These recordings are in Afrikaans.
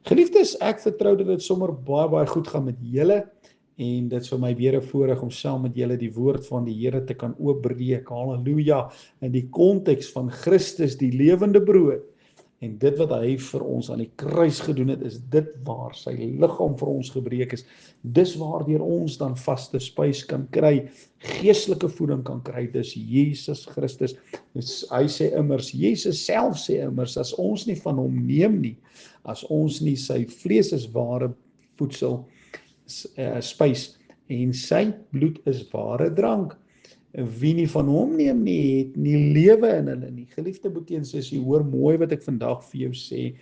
Geliefdes, ek vertrou dat dit sommer baie goed gaan met julle, en dit is vir my weer 'n voorreg om saam met julle die woord van die Here te kan oopbreek, halleluja, in die konteks van Christus, die lewende brood, en dit wat hy vir ons aan die kruis gedoen het, is dit waar sy liggaam vir ons gebreek is, dis waardeur ons dan vaste spys kan kry, geestelike voeding kan kry, dis Jesus Christus. Hy sê immers, Jesus self sê immers, as ons nie van hom neem nie, as ons nie sy vlees is ware voedsel, spys, en sy bloed is ware drank, wie nie van hom neem nie, het nie lewe in hulle nie. Geliefde broeders en susters, hoor mooi wat ek vandag vir jou sê,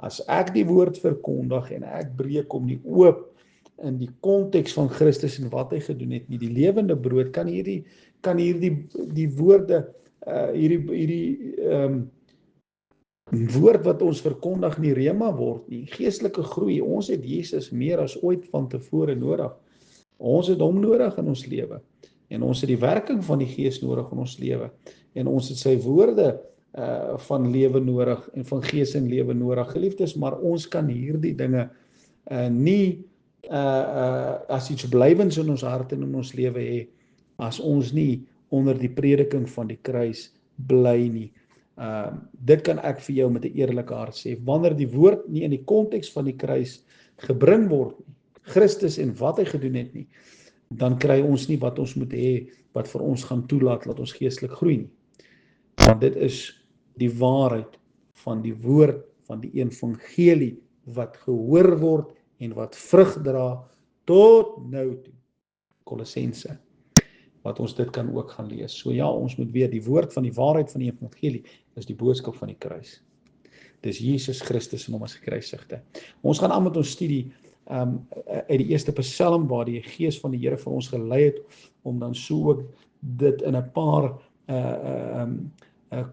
as ek die woord verkondig, en ek breek hom nie oop, in die konteks van Christus en wat hy gedoen het nie, die lewende brood, kan hierdie die woorde, hierdie woord wat ons verkondig nie rema word nie, geestelike groei, ons het Jesus meer as ooit van tevore nodig, ons het hom nodig in ons lewe, en ons het die werking van die Gees nodig in ons lewe, en ons het sy woorde van lewe nodig, en van Gees en lewe nodig, geliefdes, maar ons kan hierdie dinge nie as iets blywends in ons hart en in ons lewe hê, as ons nie onder die prediking van die kruis bly nie. Dit kan ek vir jou met 'n eerlike hart sê, wanneer die woord nie in die konteks van die kruis gebring word nie, Christus en wat hy gedoen het nie, dan kry ons nie wat ons moet hê, wat vir ons gaan toelaat dat ons geestelik groei nie. Want dit is die waarheid van die woord van die evangelie wat gehoor word en wat vrug dra tot nou toe. Kolossense, wat ons dit kan ook gaan lees. So ja, ons moet weet, die woord van die waarheid van die evangelie is die boodskap van die kruis. Dis Jesus Christus en hom as gekruisigde. Ons gaan aan met ons studie uit die eerste Psalm, waar die Gees van die Here vir ons gelei het, om dan so ook dit in 'n paar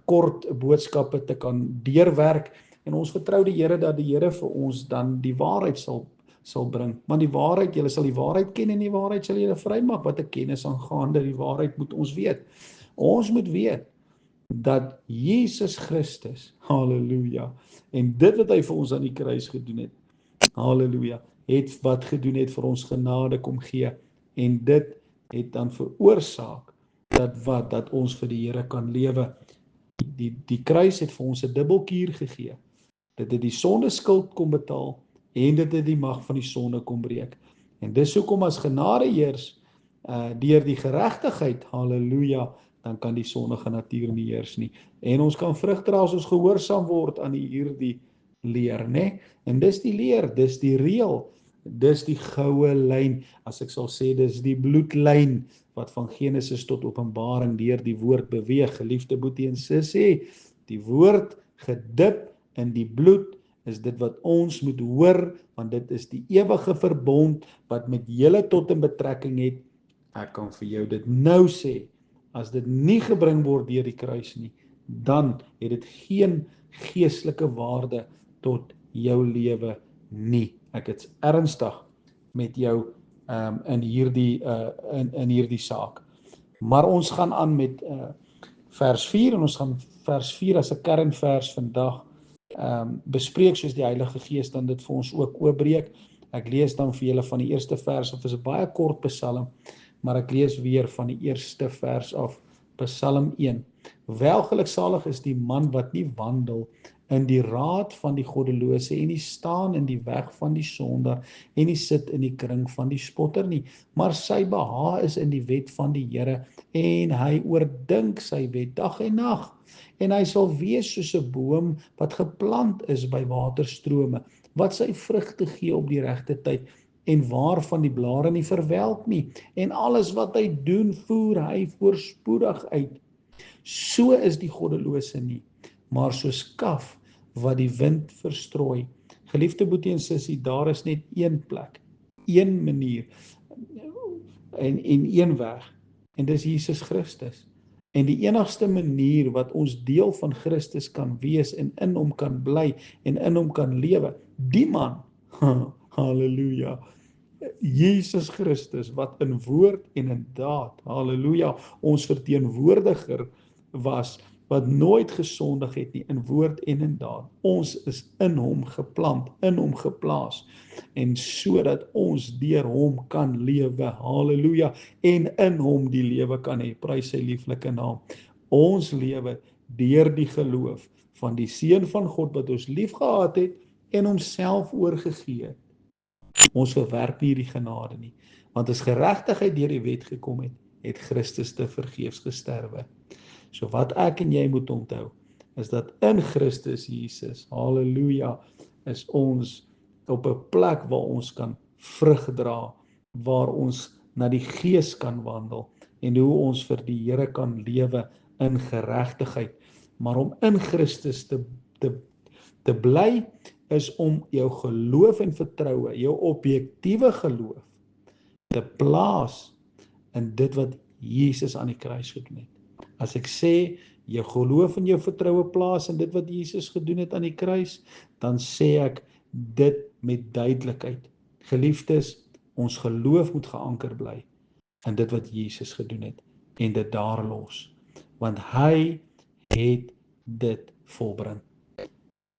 kort boodskappe te kan deurwerk, en ons vertrou die Here dat die Here vir ons dan die waarheid sal bring, want die waarheid, julle sal die waarheid ken en die waarheid sal julle vrymaak. Wat 'n kennis aangaande die waarheid moet ons weet. Ons moet weet dat Jesus Christus, halleluja, en dit wat hy vir ons aan die kruis gedoen het, halleluja, het wat gedoen het vir ons genade kom gee, en dit het dan veroorsaak dat ons vir die Here kan lewe. Die kruis het vir ons 'n dubbelkuur gegee. Dit het die sonde skuld kom betaal, en dit het die mag van die sonde kom breek. En dis hoekom as genade heers, deur die geregtigheid, halleluja, dan kan die sondige natuur nie heers nie. En ons kan vrug dra as ons gehoorsaam word aan hierdie leer, né? En dis die leer, dis die reël, dis die goue lyn, as ek sal sê, dis die bloedlyn, wat van Genesis tot Openbaring deur die woord beweeg. Geliefde boetie en sussie, die woord gedip in die bloed, is dit wat ons moet hoor, want dit is die ewige verbond, wat met julle tot in betrekking het. Ek kan vir jou dit nou sê, as dit nie gebring word deur die kruis nie, dan het dit geen geestelike waarde tot jou lewe nie. Ek het ernstig met jou in hierdie saak. Maar ons gaan aan met vers 4, en ons gaan vers 4 as 'n kernvers vandag bespreek, soos die Heilige Gees dan dit vir ons ook oopbreek. Ek lees dan vir julle van die eerste vers af, is 'n baie kort Psalm, maar ek lees weer van die eerste vers af, Psalm 1. Welgeluksalig is die man wat nie wandel in die raad van die goddelose, en nie staan in die weg van die sondaar, en nie sit in die kring van die spotter nie, maar sy behaag is in die wet van die Here, en hy oordink sy wet dag en nag, en hy sal wees soos 'n boom wat geplant is by waterstrome, wat sy vrugte gee op die regte tyd, en waarvan die blare nie verwelk nie, en alles wat hy doen, voer hy voorspoedig uit. So is die goddelose nie, maar soos kaf wat die wind verstrooi. Geliefde boetie en sussie, daar is net een plek, een manier, en een weg, en dis Jesus Christus. En die enigste manier wat ons deel van Christus kan wees, en in hom kan bly, en in hom kan lewe, die man, halleluja, Jesus Christus, wat in woord en in daad, halleluja, ons verteenwoordiger was wat nooit gesondig het nie, in woord en in daad. Ons is in hom geplant, in hom geplaas, en sodat ons deur hom kan lewe, halleluja, en in hom die lewe kan hê, prys sy lieflike naam. Ons lewe deur die geloof van die Seun van God wat ons lief gehad het en homself oorgegee het. Ons verwerp nie die genade nie, want as geregtigheid deur die wet gekom het, het Christus te vergeefs gesterwe. So wat ek en jy moet onthou, is dat in Christus Jesus, halleluja, is ons op 'n plek waar ons kan vrug dra, waar ons na die Gees kan wandel, en hoe ons vir die Here kan lewe in geregtigheid. Maar om in Christus te bly, is om jou geloof en vertroue, jou objektiewe geloof, te plaas in dit wat Jesus aan die kruis gedoen het. As ek sê, jou geloof en jou vertroue plaas in dit wat Jesus gedoen het aan die kruis, dan sê ek dit met duidelikheid. Geliefdes, ons geloof moet geanker bly in dit wat Jesus gedoen het, en dit daar los, want hy het dit volbring.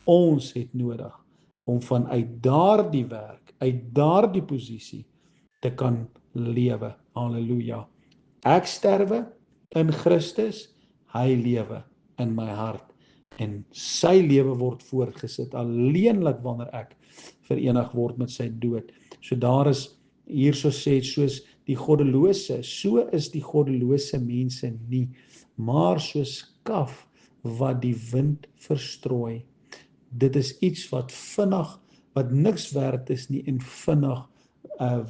Ons het nodig om vanuit daardie werk, uit daardie posisie te kan lewe. Halleluja. Ek sterwe in Christus, hy lewe in my hart, en sy lewe word voortgesit alleenlik wanneer ek verenig word met sy dood. So daar is hierso sê, soos die goddelose, so is die goddelose mense nie, maar soos kaf wat die wind verstrooi. Dit is iets wat vinnig, wat niks werd is nie, en vinnig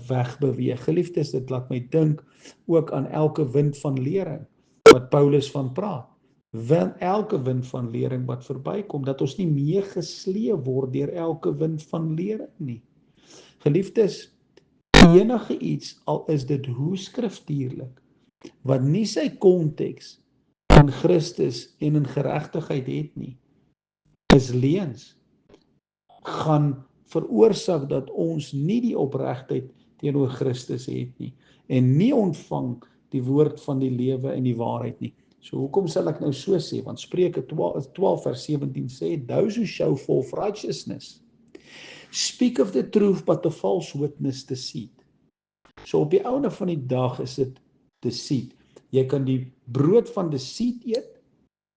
wegbeweeg. Geliefdes, dit laat my dink ook aan elke wind van lering wat Paulus van praat. Elke wind van lering wat verbykom, dat ons nie meegesleep word deur elke wind van lering nie. Geliefdes, enige iets, al is dit hoe skriftuurlik, wat nie sy konteks in Christus en in geregtigheid het nie, is leuns, gaan veroorsaak dat ons nie die opregtheid teenoor Christus het nie, en nie ontvang die woord van die lewe en die waarheid nie. So hoekom sal ek nou so sê? Want Spreuke 12 vers 17 sê, those who show forth righteousness speak of the truth, but the false witness deceit. So op die einde van die dag is dit deceit. Jy kan die brood van deceit eet,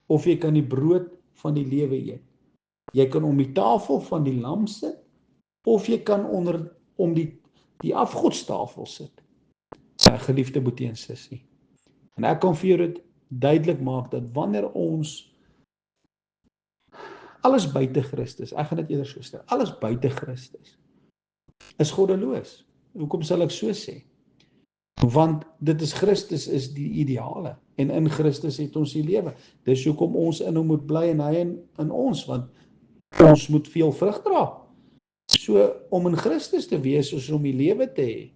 of jy kan die brood van die lewe eet. Jy kan om die tafel van die lam sit, of jy kan om die afgodstafel sit. Geliefde boetie en sussie. En ek kan vir jou dit duidelik maak, dat wanneer ons alles buite Christus, ek gaan dit eerder so stel, alles buite Christus, is goddeloos. Hoekom sal ek so sê? Want dit is Christus is die ideale, en in Christus het ons die lewe. Dis hoekom ons in hom moet bly, en hy in ons, want ons moet veel vrug dra. So, om in Christus te wees, is om die lewe te hê.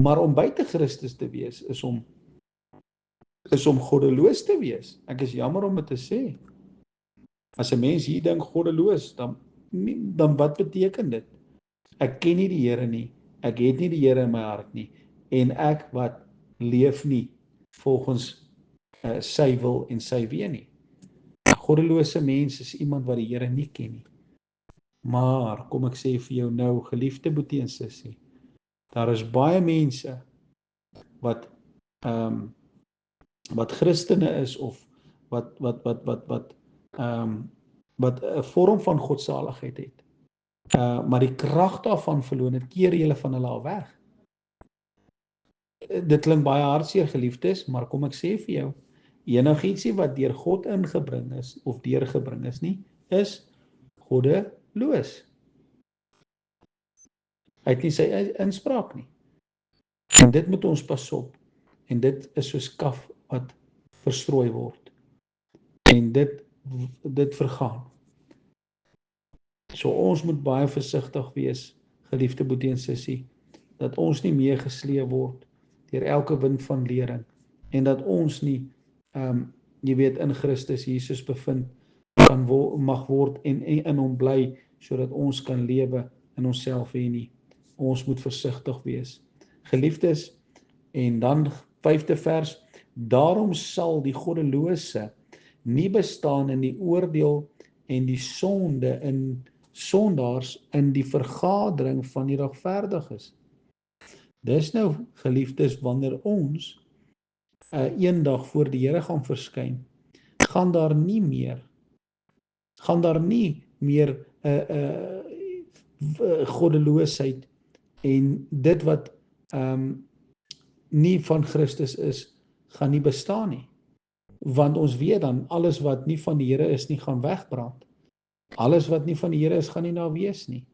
Maar om buite Christus te wees, is om goddeloos te wees. Ek is jammer om dit te sê. As 'n mens hier dink goddeloos, dan wat beteken dit? Ek ken nie die Here nie, ek het nie die Here in my hart nie, en ek wat leef nie volgens sy wil en sy weë nie. 'n Goddelose mens is iemand wat die Here nie ken nie. Maar, kom ek sê vir jou nou, geliefde boetie en sussie, daar is baie mense wat Christene is, of wat 'n vorm van godsaligheid het, maar die krag daarvan verloor het, keer julle van hulle al weg. Dit klink baie hartseer, geliefdes, maar kom ek sê vir jou, enigietsie wat deur God ingebring is, of deurgebring is nie, is goddeloos. Hy het nie sy inspraak nie. En dit moet ons pas op. En dit is soos kaf wat verstrooi word. En dit vergaan. So ons moet baie versigtig wees, geliefde boetie en sussie, dat ons nie meegesleep word deur elke wind van lering, en dat ons nie, jy weet, in Christus Jesus bevind mag word, en in hom bly, sodat ons kan lewe in onsself hê nie. Ons moet versigtig wees. Geliefdes, en dan 5de vers, Daarom sal die goddelose nie bestaan in die oordeel en die sondaars in die vergadering van die regverdiges. Dis nou, geliefdes, wanneer ons eendag voor die Here gaan verskyn, gaan daar nie meer goddeloosheid en dit wat nie van Christus is, gaan nie bestaan nie. Want ons weet dan, alles wat nie van die Here is nie, gaan wegbrand. Alles wat nie van die Here is, gaan nie daar wees nie.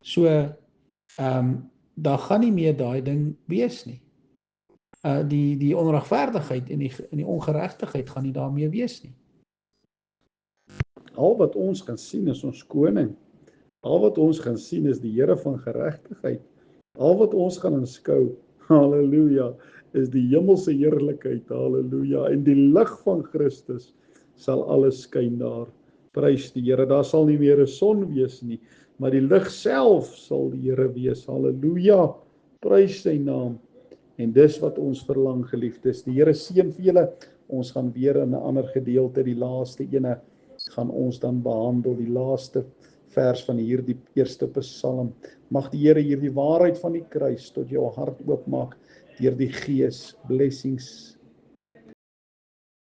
So, daar gaan nie meer daai ding wees nie. Die onregverdigheid en die ongeregtigheid gaan nie daarmee wees nie. Al wat ons gaan sien is ons koning. Al wat ons gaan sien is die Here van geregtigheid. Al wat ons gaan aanskou, halleluja, is die hemelse heerlikheid, halleluja, en die lig van Christus sal alles skyn daar. Prys die Here, daar sal nie meer 'n son wees nie, maar die lig self sal die Here wees, halleluja, prys sy naam. En dis wat ons verlang, geliefdes. Die Here seën vir julle. Ons gaan weer in 'n ander gedeelte, die laaste ene, gaan ons dan behandel, die laaste vers van hierdie eerste Psalm. Mag die Here hierdie waarheid van die kruis tot jou hart oopmaak deur die Gees. Blessings.